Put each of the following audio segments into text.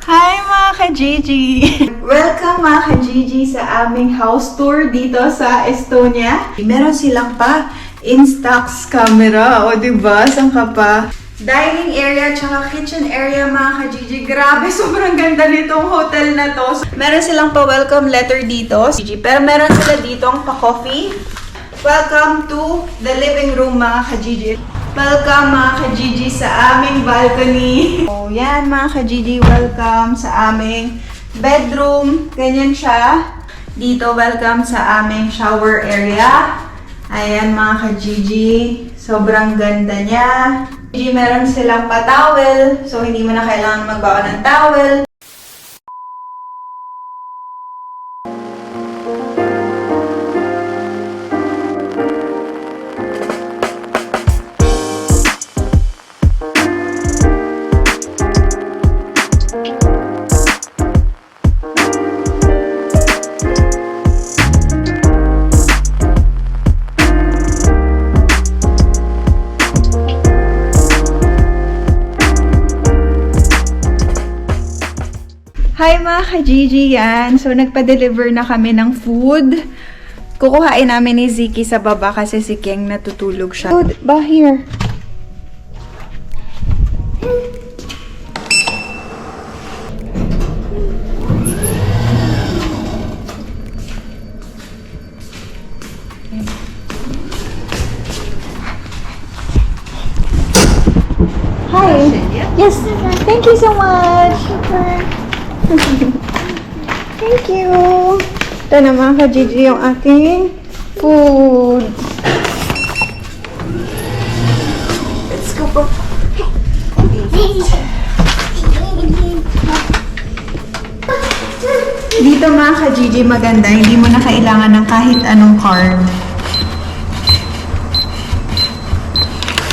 Hi mga ka-Gigi! Welcome mga ka-Gigi sa aming house tour dito sa Estonia. Meron silang pa Instax camera. O diba? Saan ka pa? Dining area tsaka kitchen area mga ka-Gigi. Grabe, sobrang ganda nitong hotel na to. Meron silang pa welcome letter dito. Pero meron sila ditong pa-coffee. Welcome to the living room mga ka-Gigi. Welcome mga ka-Gigi sa aming balcony. So yan mga ka-Gigi, welcome sa aming bedroom. Ganyan siya. Dito welcome sa aming shower area. Ayan mga ka-Gigi, sobrang ganda niya. Meron silang pa-towel, so hindi mo na kailangan magbawa ng towel. Hi mga ka-Gigi yan! So nagpa-deliver na kami ng food. Kukuhain namin ni Ziki sa baba kasi si Keng natutulog siya. Food ba here? Hi! Yes! Thank you so much! Thank you! Ito na mga ka-Gigi yung ating food. Let's go po. Dito mga ka-Gigi maganda, hindi mo na kailangan ng kahit anong card.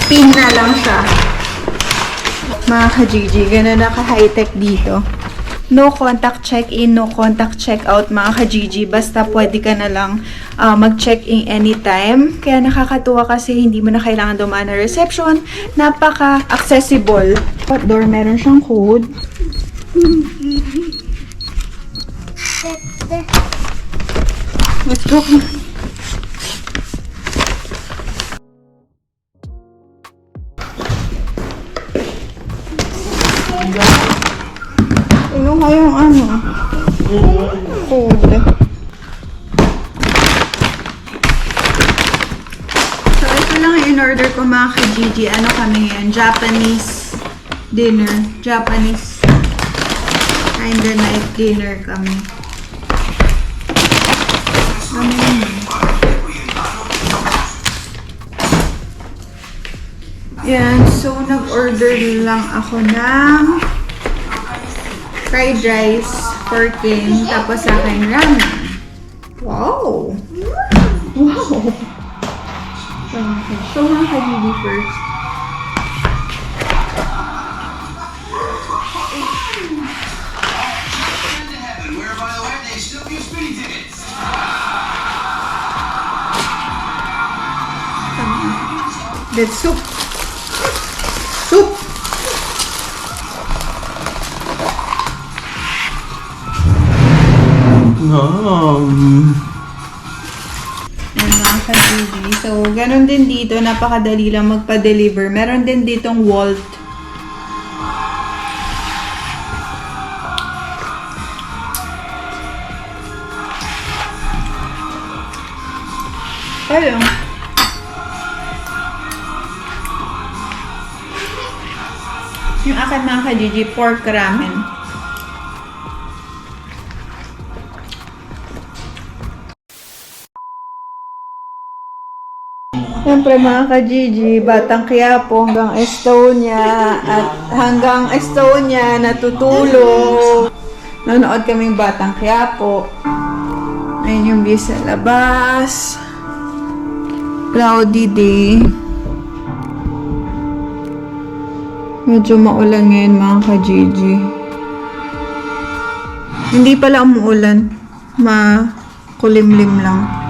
Pin na lang siya. Mga ka-Gigi, gano'n na ka-high-tech dito. No contact check-in, no contact check-out mga ka-Gigi. Basta pwede ka na lang mag-check-in anytime. Kaya nakakatuwa kasi hindi mo na kailangan dumaan na reception. Napaka-accessible. Outdoor, meron siyang code. Let's go. Tingnan ko yung ano, food. So, ito lang in-order ko mga ka-Gigi. Ano kami ngayon? Japanese dinner. Japanese kinda night dinner kami. Yan. So, nag-order lang ako ng fried rice for King, tapos sa akin ramen. Wow! Wow! So, mga ka-Gigi first. That's soup. Soup! Yan mga ka-Gigi. So, ganun din dito. Napakadali lang magpa-deliver. Meron din ditong Wolt. Ayun. Yung akin mga ka-Gigi, pork ramen. Siyempre mga ka-Gigi, Batang Quiapo hanggang Estonia natutulog. Nanonood kaming Batang Quiapo. Ayun yung view sa labas. Cloudy day. Medyo maulan ngayon mga ka-Gigi. Hindi pala umuulan. Makulimlim lang.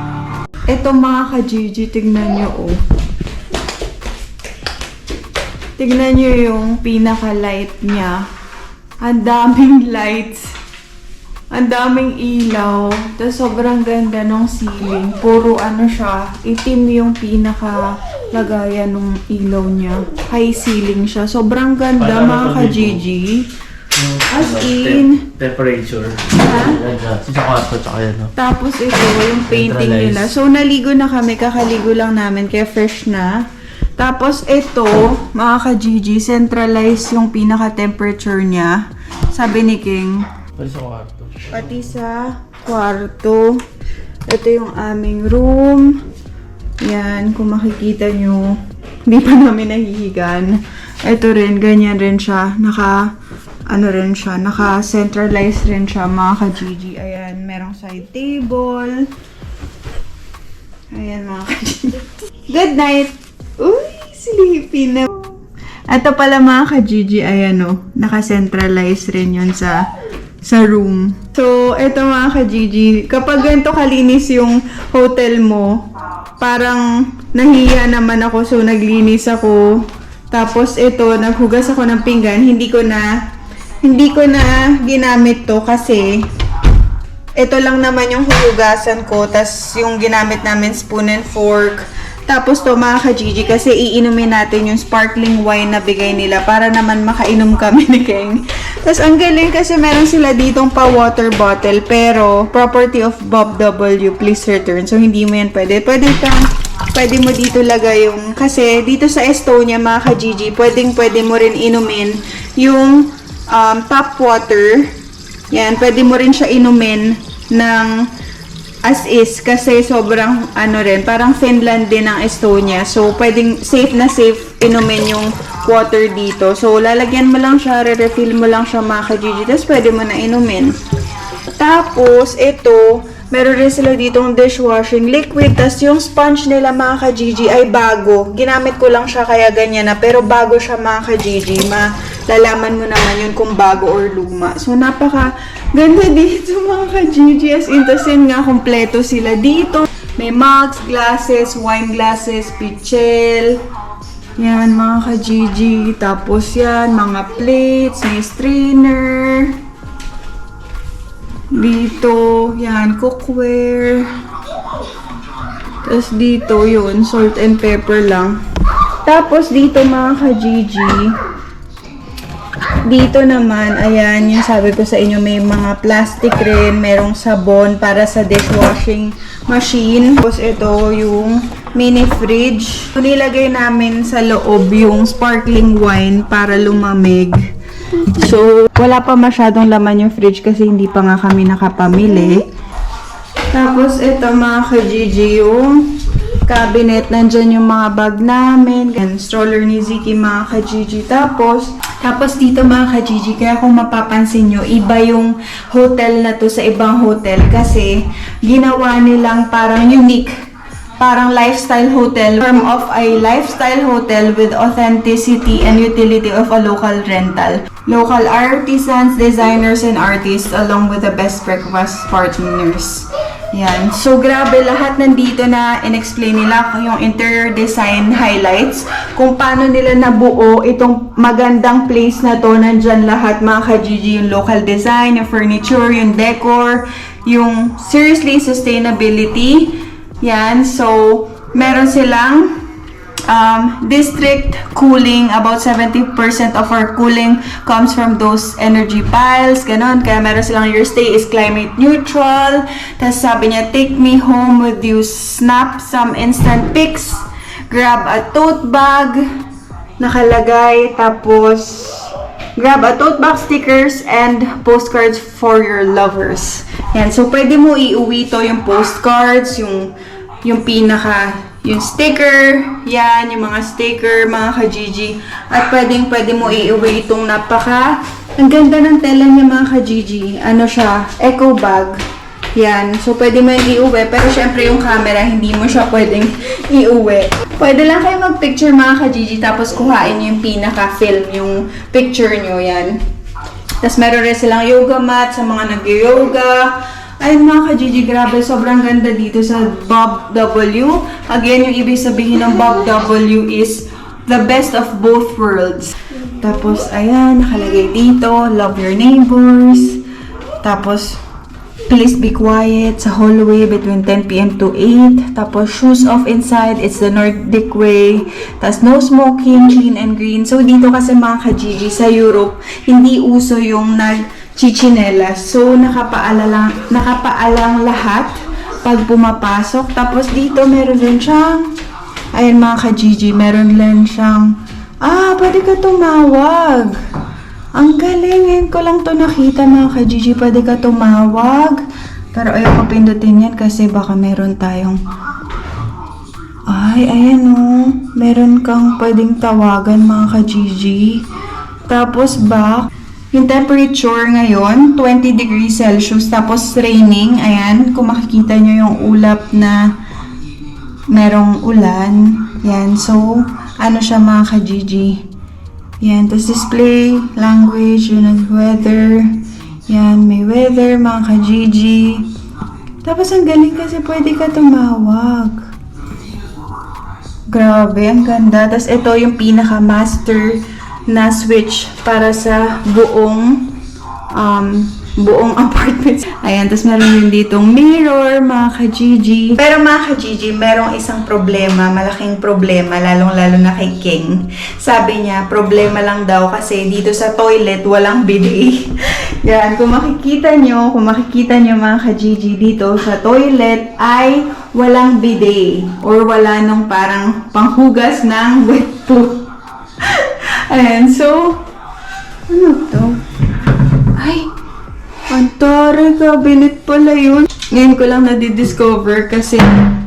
Ito mga ka-Gigi, tignan nyo oh. Tignan nyo yung pinaka-light niya. Ang daming lights. Ang daming ilaw. Tapos sobrang ganda ng ceiling. Puro ano siya, itim yung pinaka-lagayan ng ilaw niya. High ceiling siya. Sobrang ganda mga ka-Gigi. As in, temperature. Ha? Sa kwarto, tsaka yan. No? Tapos ito, yung painting nila. So, naligo na kami. Kakaligo lang namin. Kaya fresh na. Tapos ito, mga ka-Gigi, centralize yung pinaka-temperature niya. Sabi ni King. Pati sa kwarto. Pati sa kwarto. Ito yung aming room. Yan, kung makikita nyo. Hindi pa namin nahihigan. Ito rin, ganyan rin siya. Naka-centralize rin siya, mga ka-Gigi. Ayan, merong side table. Ayan, mga ka-Gigi. Good night! Uy, sleepy na. Ito pala, mga ka-Gigi, ayan o. Naka-centralize rin yun sa room. So, ito mga ka-Gigi, kapag ganito kalinis yung hotel mo, parang nahiya naman ako, so naglinis ako. Tapos ito, naghugas ako ng pinggan, hindi ko na ginamit to kasi ito lang naman yung huhugasan ko, tas yung ginamit namin spoon and fork. Tapos to mga ka-Gigi, kasi iinumin natin yung sparkling wine na bigay nila para naman makainom kami ni King. Tapos ang galing kasi meron sila ditong pa water bottle, pero property of Bob W, please return. So hindi mo yan pwede. Pwede mo dito lagay yung, kasi dito sa Estonia mga ka-Gigi, pwede mo rin inumin yung tap water. Yan, pwede mo rin siya inumin ng as is kasi sobrang parang Finland din ang Estonia. So, pwedeng safe na safe inumin yung water dito. So, lalagyan mo lang siya, re-refill mo lang siya mga ka-Gigi, tapos pwede mo na inumin. Tapos, ito, meron rin sila ditong dishwashing liquid, tapos yung sponge nila mga ka-Gigi ay bago. Ginamit ko lang siya kaya ganyan na, pero bago siya mga ka-Gigi. Malalaman mo naman yun kung bago or luma. So, ganda dito mga ka-Gigi. As in, tasin nga, kompleto sila dito. May mugs, glasses, wine glasses, pichel. Yan, mga ka-Gigi. Tapos yan, mga plates, may strainer. Dito, yan, cookware. Tapos dito, yun, salt and pepper lang. Tapos dito mga ka-Gigi, dito naman, ayan, yung sabi ko sa inyo, may mga plastic rin, merong sabon para sa dishwashing machine. Tapos ito, yung mini fridge. Nilagay namin sa loob yung sparkling wine para lumamig. So, wala pa masyadong laman yung fridge kasi hindi pa nga kami nakapamili. Tapos ito mga ka-Gigi, yung cabinet, nandyan yung mga bag namin, and stroller ni Ziki mga ka-Gigi. Tapos dito mga ka-Gigi, kaya kung mapapansin nyo, iba yung hotel na to sa ibang hotel kasi ginawa nilang parang unique, parang lifestyle hotel, form of a lifestyle hotel with authenticity and utility of a local rental. Local artisans, designers, and artists along with the best breakfast partners. Yan. So, grabe, lahat nandito na in-explain nila yung interior design highlights. Kung paano nila nabuo itong magandang place na to. Nandyan lahat mga ka-Gigi, yung local design, yung furniture, yung decor, yung seriously sustainability. Yan. So, meron silang district cooling. About 70% of our cooling comes from those energy piles, ganon. Kaya meron silang your stay is climate neutral. Tapos sabi niya, take me home with you, snap some instant pics, grab a tote bag, nakalagay, tapos grab a tote bag, stickers, and postcards for your lovers. Yan, so pwede mo iuwi to yung postcards, yung yung sticker, yan, yung mga sticker, mga ka-Gigi. At pwede mo iuwi itong ang ganda ng tela niya mga ka-Gigi. Ano siya? Eco bag. Yan. So, pwede mo yung iuwi. Pero syempre yung camera, hindi mo siya pwedeng iuwi. Pwede lang kayo mag-picture mga ka-Gigi, tapos kuhain nyo yung pinaka-film, yung picture nyo, yan. Tapos meron rin silang yoga mat sa mga nag-yoga. Ay mga ka-Gigi, grabe, sobrang ganda dito sa Bob W. Again, yung ibig sabihin ng Bob W is the best of both worlds. Tapos, ayan, nakalagay dito, love your neighbors. Tapos, please be quiet sa hallway between 10 p.m. to 8. Tapos, shoes off inside. It's the Nordic way. Tapos, no smoking, clean and green. So, dito kasi mga ka-Gigi, sa Europe, hindi uso yung nag-chichinelas. So, nakapaalang lahat pag pumapasok. Tapos, dito meron din siyang, ayan mga ka-Gigi, meron din siyang, pwede ka tumawag. Ang galing, ngayon ko lang to nakita mga ka-Gigi, pwede ka tumawag. Pero ayaw ko pindutin yan kasi baka meron tayong... Ay, ayan o. Meron kang pwedeng tawagan mga ka-Gigi. Tapos yung temperature ngayon, 20 degrees Celsius. Tapos raining, ayan. Kung makikita nyo yung ulap na merong ulan. Yan, so, ano siya mga ka-Gigi. Yan, tapos display, language, yun ang weather. Yan, may weather, mga ka-Gigi. Tapos ang galing kasi pwede ka tumawag. Grabe, ang ganda. Tapos ito yung pinaka-master na switch para sa buong apartment. Ayan, tapos meron din ditong mirror, mga ka-Gigi. Pero mga ka-Gigi, merong isang problema, malaking problema, lalong-lalo na kay King. Sabi niya, problema lang daw kasi dito sa toilet, walang bidet. Yan, kung makikita nyo mga ka-Gigi, dito sa toilet ay walang bidet. Or wala nung parang panghugas ng wet poo. Ayan, so, ano to? Ay, antare, cabinet pala yun. Ngayon ko lang nadidiscover kasi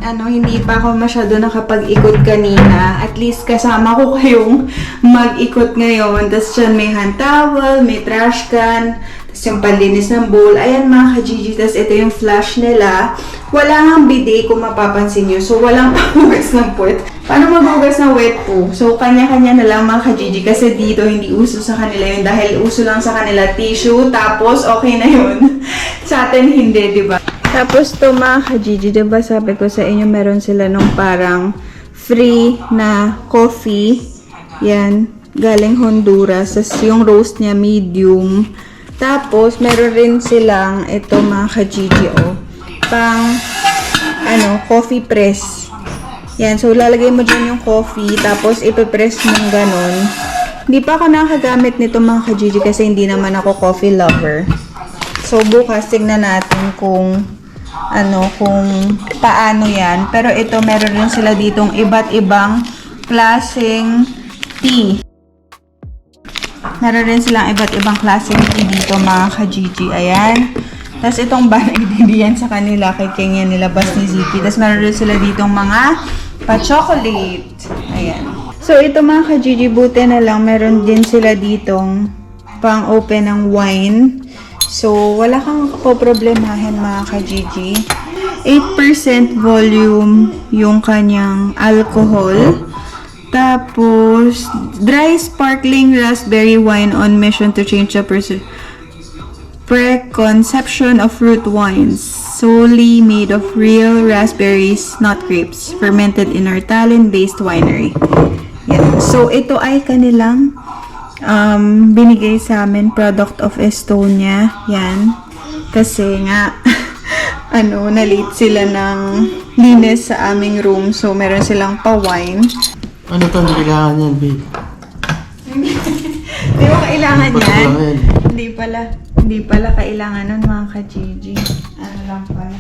hindi pa ako masyado nakapag-ikot kanina. At least kasama ko kayong mag-ikot ngayon. Tapos dyan may hand towel, may trash can, tapos yung panlinis ng bowl. Ayan mga ka-Gigi, tapos ito yung flush nila. Wala ngang bidet kung mapapansin nyo. So walang panghugas ng puwet. Paano maghugas ng wet po? So kanya-kanya na lang mga ka-Gigi kasi dito hindi uso sa kanila yun dahil uso lang sa kanila tissue. Tapos okay na yun. Sa atin hindi, diba? Tapos to mga ka-Gigi, diba sabi ko sa inyo meron sila nung parang free na coffee. Yan, galing Honduras. Tapos yung roast niya medium. Tapos meron rin silang ito mga ka-Gigi pang coffee press. Yan, so lalagay mo dyan yung coffee tapos ipipress mong ganon. Hindi pa ako nakagamit nito mga ka-Gigi kasi hindi naman ako coffee lover. So bukas tignan natin kung paano yan. Pero ito meron rin sila ditong iba't ibang klaseng tea. Meron rin silang iba't ibang klaseng tea dito mga ka-Gigi. Ayan. Tapos itong ban ay yan sa kanila. Kay King yan nilabas ni Ziki. Tapos meron rin sila ditong mga pa-chocolate. Ayan. So ito mga ka-Gigi, buti na lang. Meron din sila ditong pang-open ng wine. So wala kang poproblemahin mga ka-Gigi. 8% volume yung kanyang alcohol. Tapos, dry sparkling raspberry wine on mission to change the preconception of fruit wines. Solely made of real raspberries, not grapes. Fermented in our Tallinn-based winery. Yan. So, ito ay kanilang binigay sa amin, product of Estonia. Yan. Kasi nga, na-late sila ng linis sa aming room. So, meron silang pa-wine. Ano to? Hindi kailangan yan, babe. Hindi mo kailangan yan. Hindi pala kailangan nun mga ka-Gigi. Ano lang pala.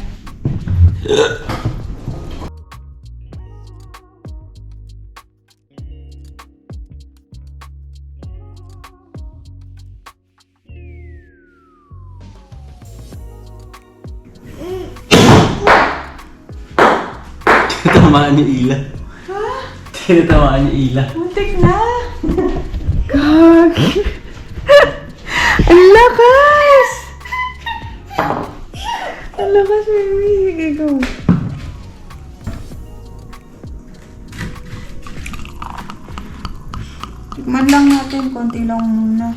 Tinatamaan yung ila. Tinatamaan yung ila. Muntik na! Gag! Ang lakas! Ang lakas, baby. Sige, go. Tikman lang natin. Konti lang muna.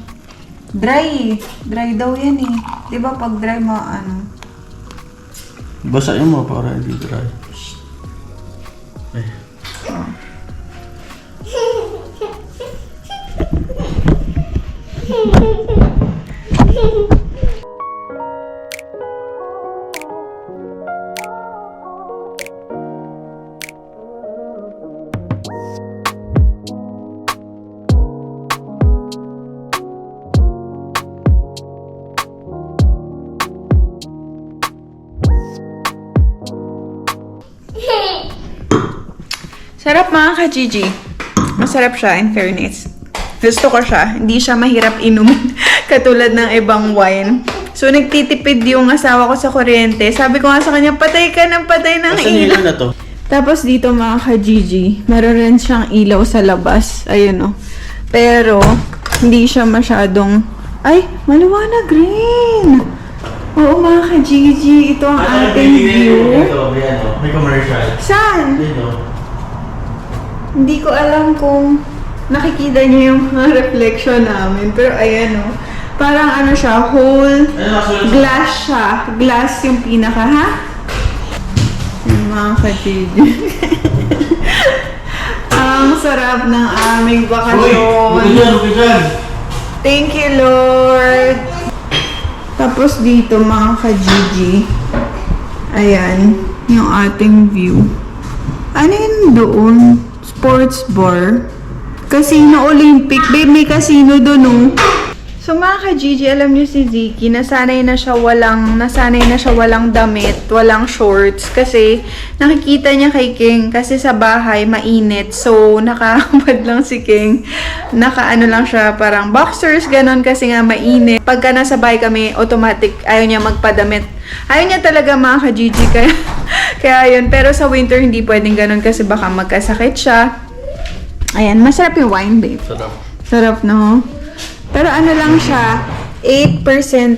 Dry. Dry daw yan eh. Diba pag dry mo, Basahin mo para hindi dry. Sarap mga ka-Gigi. Masarap siya, in fairness. Gusto ko siya. Hindi siya mahirap inumin. Katulad ng ibang wine. So, nagtitipid yung asawa ko sa kuryente. Sabi ko nga sa kanya, patay ka ng patay ng Asan ilaw. ilaw na to? Tapos dito mga ka-Gigi, meron rin siyang ilaw sa labas. Ayun o. Pero, hindi siya masyadong... Ay, maliwanag green! Oo mga ka-Gigi, ito ang ating view. May commercial. Saan? Yun o. Hindi ko alam kung nakikita niyo yung mga reflection namin. Pero ayan o. Parang ano siya, whole glass siya. Glass yung pinaka, ha? Yung mga ka-Gigi. Ang sarap ng aming bakasyon. Uy, Thank you, Lord! Tapos dito, mga ka-Gigi. Ayan, yung ating view. Ano yun doon? Sports bar. Casino Olympic. Babe, may casino doon, oh. So mga ka-Gigi, alam niyo si Ziki, nasanay na siya walang damit, walang shorts. Kasi nakikita niya kay King, kasi sa bahay mainit. So nakahubad lang si King. Nakaano lang siya, parang boxers, ganon kasi nga mainit. Pagka nasa bahay kami, automatic, ayaw niya magpadamit. Ayaw niya talaga mga ka-Gigi, kaya yun. Pero sa winter, hindi pwedeng ganon kasi baka magkasakit siya. Ayan, masarap yung wine, babe. Sarap. Sarap, no? Pero ano lang siya, 8%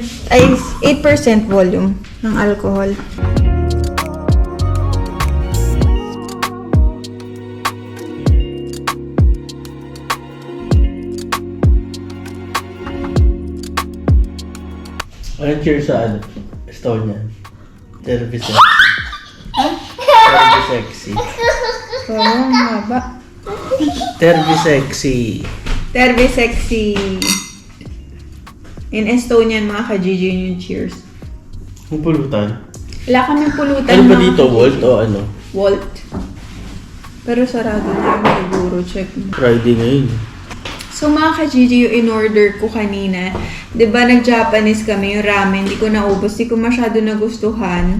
volume ng alcohol. Anong cheers sa ano? Estonia. Therapy sexy. Therapy sexy. Oo, haba. Therapy sexy. Terve sexy. In Estonian, mga ka-Gigi, yun yung cheers. Ang pulutan. Wala kaming pulutan. Ano ba mga dito? ka-Gigi. Volt o ano? Volt. Pero sarado na yun, siguro. Check mo. Friday ngayon. So mga ka-Gigi, yung in-order ko kanina, di ba nag-Japanese kami, yung ramen, di ko naubos, di ko masyado nagustuhan.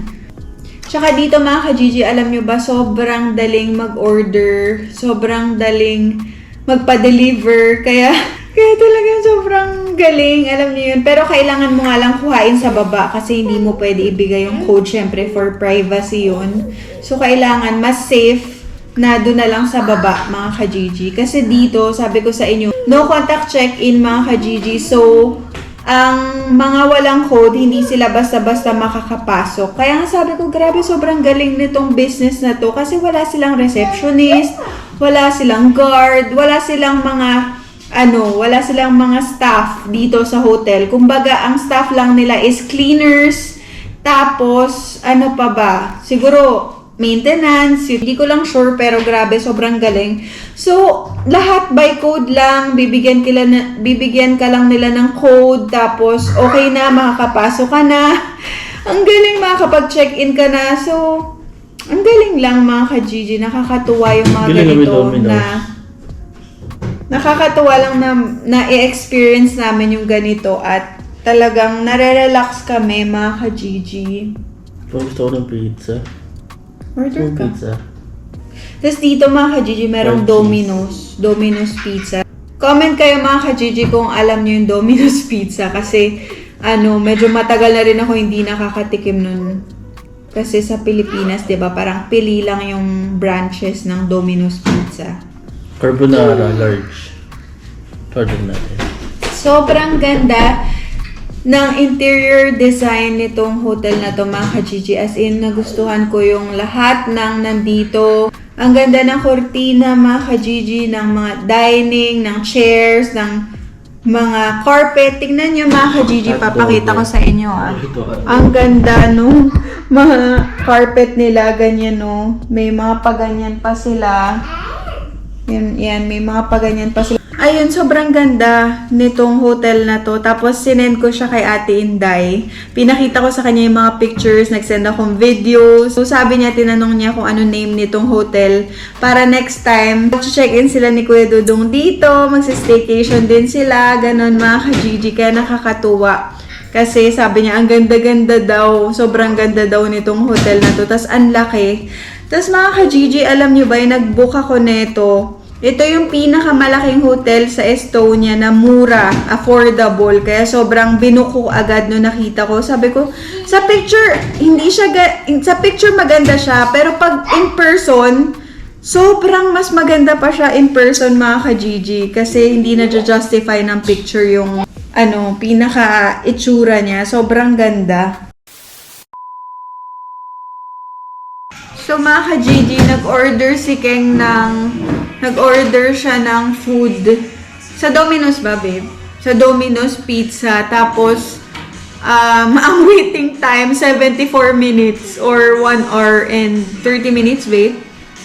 Tsaka dito mga ka-Gigi, alam nyo ba, sobrang daling mag-order, sobrang daling magpa-deliver, kaya talagang sobrang galing, alam niyo yun. Pero kailangan mo nga lang kuhain sa baba kasi hindi mo pwede ibigay yung code, syempre for privacy yun. So kailangan mas safe na doon na lang sa baba, mga ka-Gigi. Kasi dito, sabi ko sa inyo, no contact check-in, mga ka-Gigi. So, ang mga walang code, hindi sila basta-basta makakapasok. Kaya nga sabi ko, grabe, sobrang galing nitong business na to kasi wala silang receptionist, wala silang guard, wala silang mga staff dito sa hotel. Kumbaga, ang staff lang nila is cleaners, tapos, ano pa ba? Siguro, maintenance, hindi ko lang sure, pero grabe, sobrang galing. So, lahat by code lang, bibigyan ka lang nila ng code, tapos okay na, makakapasok ka na. Ang galing, makakapag-check-in ka na. So, ang galing lang mga ka-Gigi, nakakatuwa yung mga Galing ganito kami, na nakakatuwa lang na i-experience namin yung ganito at talagang nare-relax kami mga ka-Gigi. Parang gusto ko ng pizza. Order Yung ka. pizza. Tapos dito mga ka-Gigi, merong Fried Domino's Pizza. Comment kayo mga ka-Gigi kung alam niyo yung Domino's Pizza kasi medyo matagal na rin ako hindi nakakatikim nun. Kasi sa Pilipinas, 'di ba, parang pili lang yung branches ng Domino's Pizza. Carbonara, large. Order natin. Sobrang ganda ng interior design nitong hotel na to mga ka-Gigi. As in, nagustuhan ko yung lahat ng nandito. Ang ganda ng kortina mga ka-Gigi, ng mga dining, ng chairs, ng mga carpet. Tingnan nyo mga ka-Gigi, papakita ko sa inyo Ang ganda no, mga carpet nila, ganyan no. May mga paganyan pa sila. Yan, may mga paganyan pa sila. Ayun, sobrang ganda nitong hotel na to. Tapos, sinend ko siya kay Ate Inday. Pinakita ko sa kanya yung mga pictures, nagsend akong videos. So, sabi niya, tinanong niya kung ano name nitong hotel. Para next time, check-in sila ni Kuya Dudong dito. Magsa-staycation din sila. Ganon mga ka-Gigi. Kaya nakakatuwa. Kasi sabi niya, ang ganda-ganda daw. Sobrang ganda daw nitong hotel na to. Tapos, ang laki. Tapos mga ka-Gigi, alam nyo ba, yung nag-book ako neto. Ito yung pinakamalaking hotel sa Estonia na mura, affordable. Kaya sobrang binuko agad nung nakita ko. Sabi ko, sa picture, sa picture maganda siya. Pero pag in person, sobrang mas maganda pa siya in person mga ka-Gigi. Kasi hindi na-justify ng picture yung pinaka-itsura niya. Sobrang ganda. So mga ka-Gigi, nag-order si Keng nag-order siya ng food. Sa Domino's ba, babe? Sa Domino's Pizza. Tapos, ang waiting time, 74 minutes or 1 hour and 30 minutes, babe?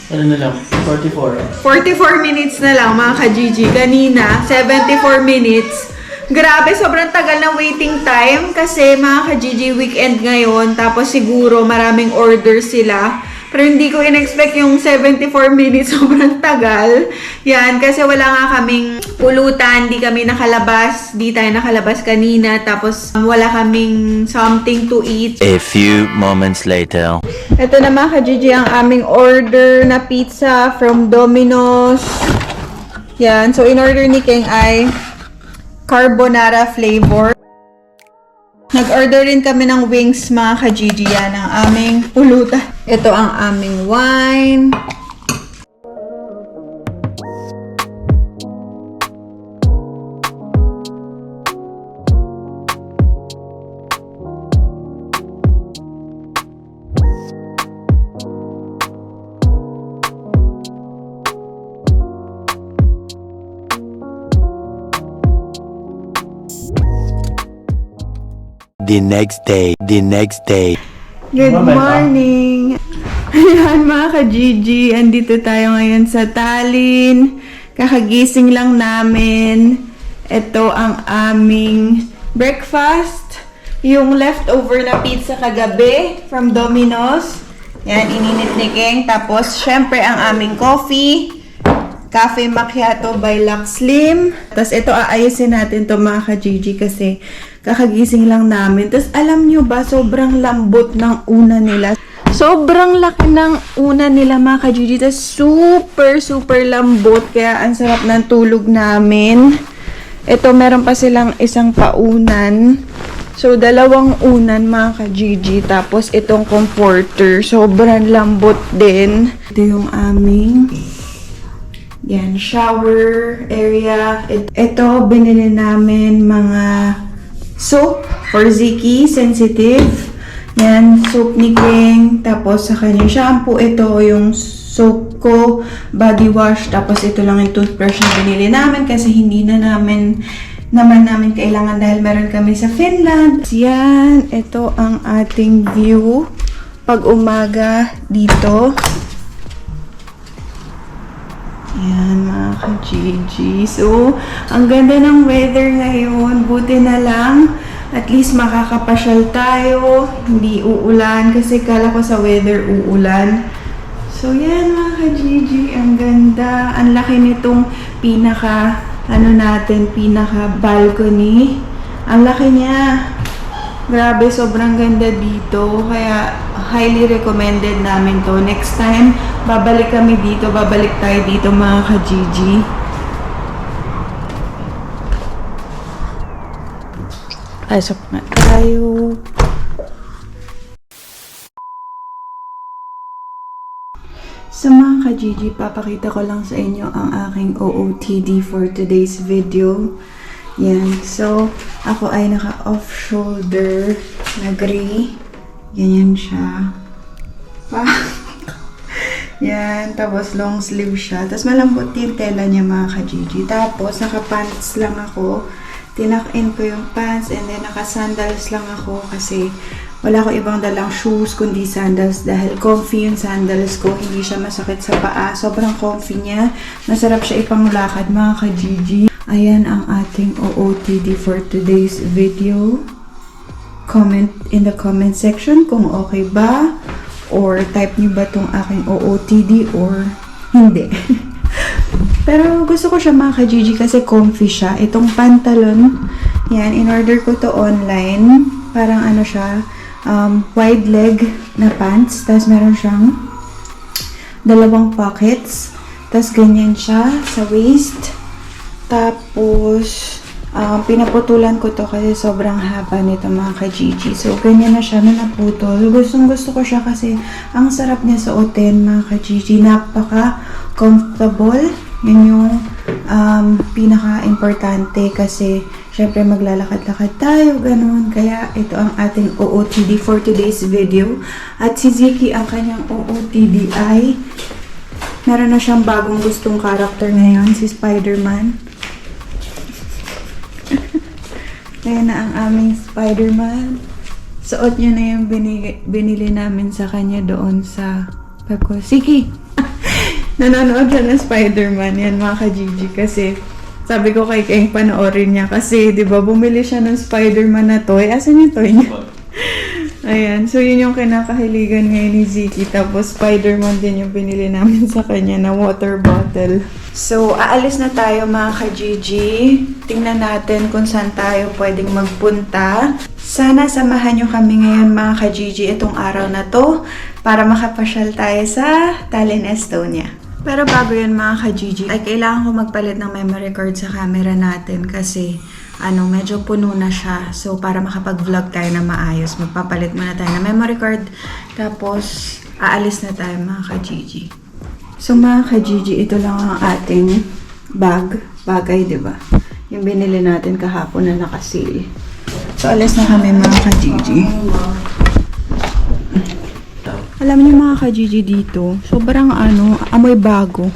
Ano na lang? 44. 44 minutes na lang, mga ka-Gigi. Kanina, 74 minutes. Grabe, sobrang tagal ng waiting time kasi mga ka-Gigi, weekend ngayon. Tapos siguro maraming orders sila. Pero hindi ko in-expect yung 74 minutes, sobrang tagal. Yan, kasi wala nga kaming pulutan, di kami nakalabas, di tayo nakalabas kanina, tapos wala kaming something to eat. A few moments later. Ito na mga ka-Gigi, ang aming order na pizza from Domino's. Yan, so in-order ni Keng ay carbonara flavor. Nag-order rin kami ng wings mga ka-Gigi. Yan ang aming pulutan. Ito ang aming wine. The next day. Good morning! Ayan mga ka-Gigi, andito tayo ngayon sa Tallinn. Kakagising lang namin. Ito ang aming breakfast. Yung leftover na pizza kagabi from Domino's. Yan, ininit ni Keng. Tapos, syempre ang aming coffee. Cafe Macchiato by Lux Slim. Tapos ito, aayusin natin to mga ka-Gigi kasi kakagising lang namin. Tapos alam nyo ba, sobrang lambot ng una nila. Sobrang laki ng una nila mga ka-Gigi. Tapos super lambot. Kaya ang sarap ng tulog namin. Ito, meron pa silang isang paunan. So, dalawang unan mga ka-Gigi. Tapos itong comforter. Sobrang lambot din. Ito yung aming yan, shower area. Ito, binili namin mga soap for Ziki, sensitive. Yan, soap ni Keng. Tapos sa kanyang shampoo, ito yung soap ko, body wash. Tapos ito lang yung toothbrush na binili namin kasi hindi na namin kailangan dahil meron kami sa Finland. Yan, ito ang ating view pag umaga dito. Yan mga ka-Gigi. So, ang ganda ng weather ngayon. Buti na lang. At least makakapasyal tayo. Hindi uulan. Kasi kala ko sa weather uulan. So, yan mga ka-Gigi. Ang ganda. Ang laki nitong pinaka balcony. Ang laki niya. Grabe, sobrang ganda dito. Kaya, highly recommended namin to. Next time, babalik kami dito. Babalik tayo dito, mga ka-Gigi. Pasok na tayo. Sa mga ka-Gigi, papakita ko lang sa inyo ang aking OOTD for today's video. Yan. So, ako ay naka-off shoulder na gray. Ganyan siya. Yan. Tapos, long sleeve siya. Tapos, malambot yung tela niya mga ka-Gigi. Tapos, naka-pants lang ako. Tinak-in ko yung pants and then naka-sandals lang ako kasi wala ko ibang dalang shoes kundi sandals dahil comfy yung sandals ko. Hindi siya masakit sa paa. Sobrang comfy niya. Masarap siya ipanglakad mga ka-Gigi. Ayan ang ating OOTD for today's video. Comment in the comment section kung okay ba or type niyo ba itong aking OOTD or hindi. Pero gusto ko siya mga ka-Gigi kasi comfy siya. Itong pantalon, yan, in-order ko to online. Parang ano siya, wide leg na pants. Tapos meron siyang 2 pockets. Tapos ganyan siya sa waist. Tapos, pinaputulan ko to kasi sobrang haba nito mga ka-Gigi. So, ganyan na siya na naputol. Gustong gusto ko siya kasi ang sarap niya suotin mga ka-Gigi. Napaka-comfortable. Yun yung pinaka-importante kasi syempre maglalakad-lakad tayo, ganun. Kaya ito ang ating OOTD for today's video. At si Ziki, ang kanyang OOTD ay meron na siyang bagong gustong character ngayon, si Spider-Man. Kaya na ang aming Spider-Man. Suot niya na yung binili namin sa kanya doon sa Pepco. Sige! Nanonood siya ng Spider-Man. Yan mga ka-Gigi. Kasi sabi ko kay Keng panoorin niya. Kasi di ba bumili siya ng Spider-Man na toy. Asan yung toy niya? Ayan. So yun yung kinakahiligan ngayon ni Ziki. Tapos Spider-Man din yung binili namin sa kanya na water bottle. So, aalis na tayo mga ka-Gigi. Tingnan natin kung saan tayo pwedeng magpunta. Sana samahan nyo kami ngayon mga ka-Gigi itong araw na to para makapasyal tayo sa Tallinn, Estonia. Pero bago yun mga ka-Gigi, ay kailangan ko magpalit ng memory card sa camera natin kasi medyo puno na siya. So, para makapag-vlog tayo na maayos, magpapalit muna tayo ng memory card. Tapos, aalis na tayo mga ka-Gigi. So mga ka-Gigi, ito lang ang ating bagay, di ba? Yung binili natin kahapon na naka-sale. So alis na kami mga ka-Gigi. Alam niyo mga ka-Gigi dito, sobrang amoy bago.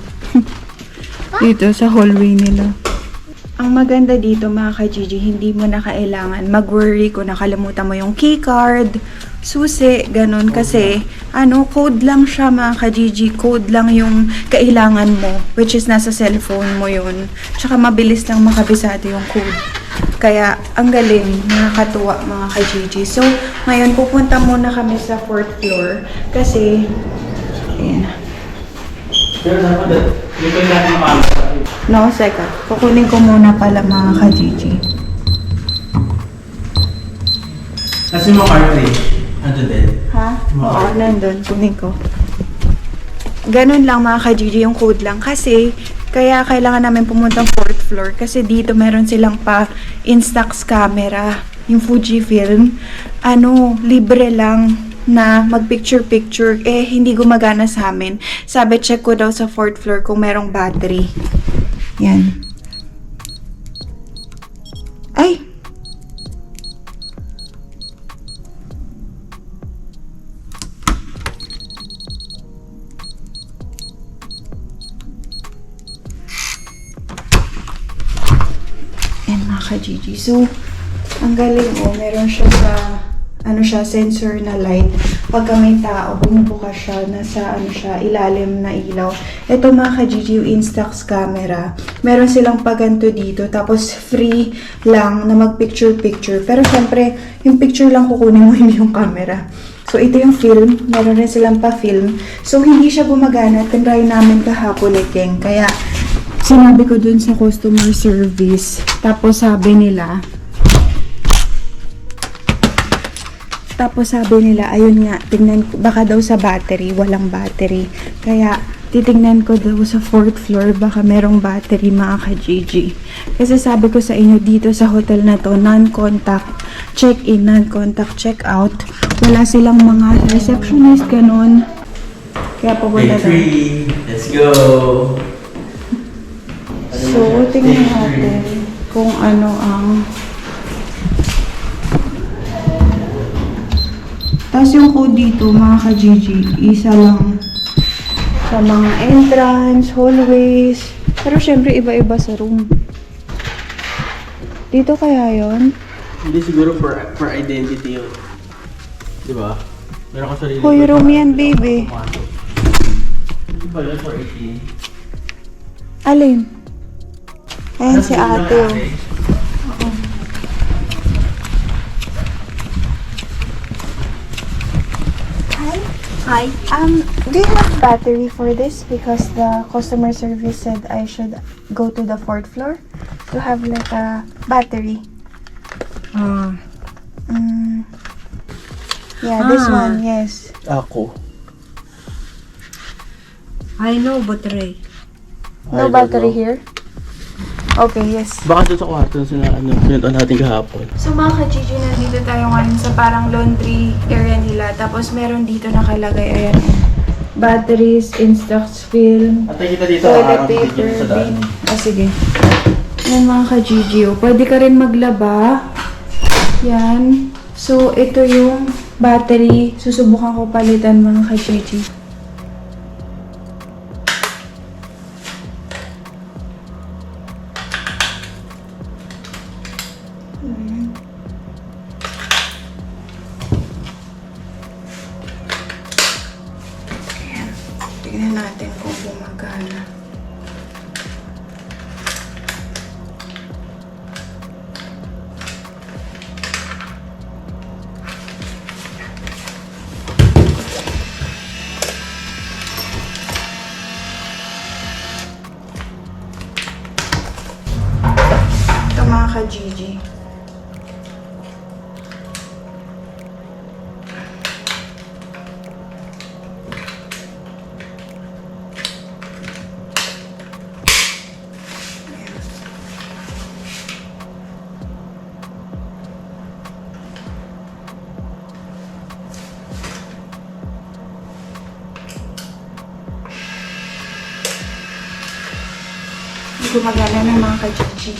Dito sa hallway nila. Ang maganda dito mga ka-Gigi, hindi mo na kailangan mag-worry kung nakalimutan mo yung keycard, susi, ganun. Kasi, code lang siya mga ka-Gigi. Code lang yung kailangan mo, which is nasa cellphone mo yun. Tsaka mabilis lang makabisado yung code. Kaya, ang galing, nakakatuwa mga ka-Gigi. So, ngayon pupunta muna kami sa 4th floor. Kasi, ayan. Pero dapat, yung kailangan maano. No, second. Kukunin ko muna pala mga ka-Gigi. Kasi mo cartridge. Ano din? Ha? Oo, nandun. Kunin ko. Ganun lang mga ka-Gigi, yung code lang. Kasi, kaya kailangan namin pumuntang 4th floor. Kasi dito meron silang pa Instax camera. Yung Fujifilm. Libre lang na mag-picture-picture. Hindi gumagana sa amin. Sabi, check ko daw sa 4th floor kung merong battery. Yan. Ay! Yan mga ka-Gigi. So, ang galing meron siya sa sensor na light. Pagka may tao, bumubukas siya, nasa ilalim na ilaw. Ito mga ka-Gigi, yung Instax camera. Meron silang paganto dito, tapos free lang na mag-picture-picture. Pero syempre, yung picture lang kukunin mo, hindi yung camera. So, ito yung film. Meron rin silang pa-film. So, hindi siya gumagana. Tinry namin kahapon ni Keng. Kaya, sinabi ko dun sa customer service. Tapos sabi nila, ayun nga, tingnan ko, baka daw sa battery, walang battery. Kaya, titingnan ko daw sa 4th floor, baka merong battery mga ka-Gigi. Kasi sabi ko sa inyo, dito sa hotel na to, non-contact check-in, non-contact check-out. Wala silang mga receptionist, ganun. Kaya pupunta Day 3. Let's go! So, tingnan natin kung ano ang... Tapos yung code dito, mga ka-Gigi, isa lang sa mga entrance, hallways. Pero syempre, iba-iba sa room. Dito kaya yon? Hindi siguro for identity yun. Diba? Meron ka sarili. Hoy, room yan, baby. Hindi ba yun for 18? Alin? Ayan si ate. Hi. Do you have battery for this? Because the customer service said I should go to the 4th floor to have like a battery. Yeah, this one, yes. Ako. I know, but Ray. No battery here? Okay, yes. Baka doon sa kwarto sila, pinuntahan natin kahapon. So mga ka-Gigi, nandito tayo ngayon sa parang laundry area nila. Tapos meron dito nakalagay, ayan. Batteries, Instax film, At kita dito, toilet paper, bin. Sige. Ayan mga ka-Gigi, oh. Pwede ka rin maglaba. Yan. So, ito yung battery. Susubukan ko palitan mga ka-Gigi. Tignan natin kung gumagana. Ito mga ka-Gigi. Gumagana na mga ka-Gigi.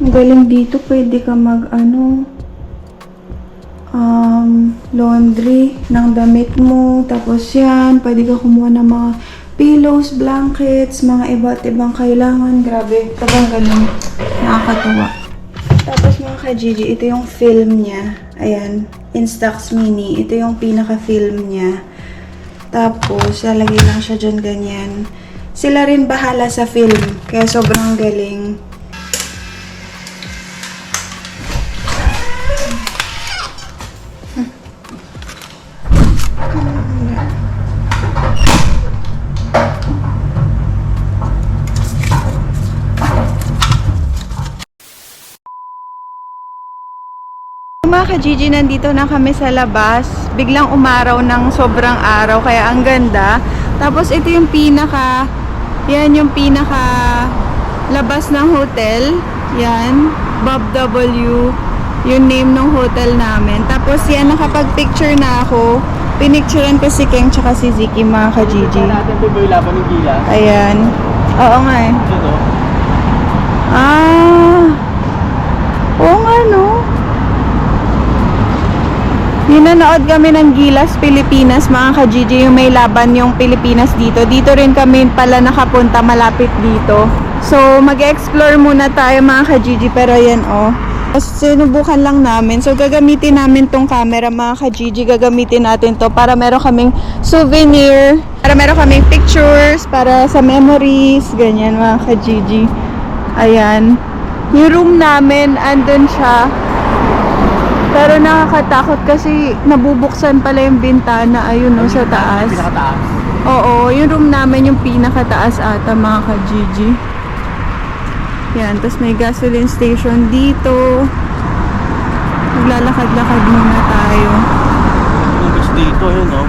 Ang galing dito, pwede ka laundry ng damit mo. Tapos yan, pwede ka kumuha ng mga pillows, blankets, mga iba't ibang kailangan. Grabe, talagang galing. Nakakatuwa. Tapos mga ka-Gigi, ito yung film niya. Ayan, Instax Mini. Ito yung pinaka-film niya. Tapos, lalagay lang siya dyan ganyan. Sila rin bahala sa film. Kaya sobrang galing. Mga ka-Gigi, nandito na kami sa labas. Biglang umaraw ng sobrang araw, kaya ang ganda. Tapos ito yung yan yung pinaka labas ng hotel. Yan, Bob W. Yung name ng hotel namin. Tapos yan, nakapag-picture na ako. Pinicturean ko si Keng tsaka si Ziki, mga ka-Gigi. Natin ito yung laban ng Gilas. Ayan. Oo nga eh. Ito. Oo nga no. Nanonood kami ng Gilas, Pilipinas, mga ka-Gigi, yung may laban yung Pilipinas dito. Dito rin kami pala nakapunta, malapit dito. So, mag-explore muna tayo mga ka-Gigi, pero yan oh. Sinubukan lang namin. So, gagamitin namin tong camera mga ka-Gigi. Gagamitin natin to para meron kaming souvenir, para meron kaming pictures, para sa memories, ganyan mga ka-Gigi. Ayan. Yung room namin, andun siya. Pero nakakatakot kasi nabubuksan pala yung bintana, ayun no, sa taas. Pinakataas. Oo, yung room namin yung pinakataas ata mga ka-Gigi. Yan, tapos may gasoline station dito. Maglalakad-lakad muna tayo. Lubos dito, yun no?